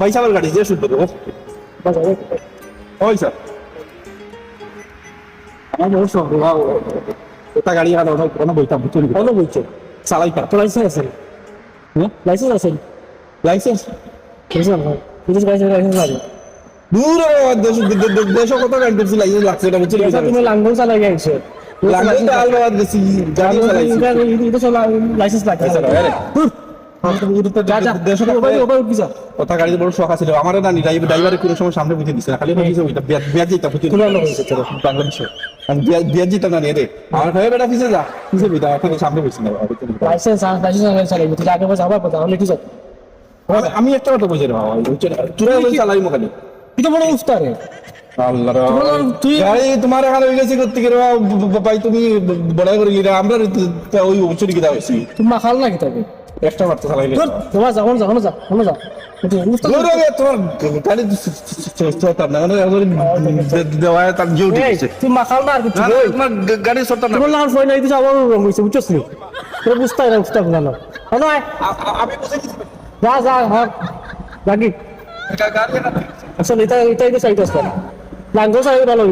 পয়সা আমার গাড়ি যে শুনতে দেবো পয়সা আমার বহুত শখ ওটা গাড়ি আর অনেক বইতাম অনেক বইছে চালাই পার তো লাইসেন্স আছে লাইসেন্স আছে লাইসেন্স লাইসেন্স লাগে দূর দেশ কত গাড়ি দেখছি লাইসেন্স লাগছে এটা বুঝলি তুমি লাঙ্গল চালাই গেছো লাঙ্গল তো আলবাদ দেখছি গাড়ি চালাইছি এটা সব লাইসেন্স লাগে কথা গাড়ি বড় শখ আছিল আমার না ড্রাইভারের কোনো সময় সামনে বুঝে দিচ্ছে না খালি বুঝে ওইটা বিয়ার যেটা বুঝে বাংলাদেশে বিয়ার যেটা না রে আমার হয়ে বেটা পিছে যা পিছে বিদা এখন সামনে বুঝছি না লাইসেন্স চালাই তুই আগে বাবা তাহলে ঠিক আছে আমি একটা কথা বুঝে বাবা তুই চালাই মোখালি এটা বড় উস্তারে আল্লাহ তুই গাড়ি তোমার এখানে হয়ে গেছে করতে গেলে ভাই তুমি বড় করে গিয়ে আমরা ওই চুরি কি দাওছি তুমি মাখাল নাকি তবে একটা মারতে চালাইলে তোমার যখন যখন যা কোনো যা তোমার গাড়ি সরতাম না দেওয়া তার জিও দিচ্ছে তুই মাখাল না আর কিছু তোমার গাড়ি সরতাম না তোমার লাল ফয় নাই দিছে আবার রং হইছে বুঝছস নি তোর বুঝতাই না না হলো আমি বুঝে যা যা হ্যাঁ লাগি গাড়ি আসলে এটাই তো সাইড আছে লাঙ্গো সাইড ভালো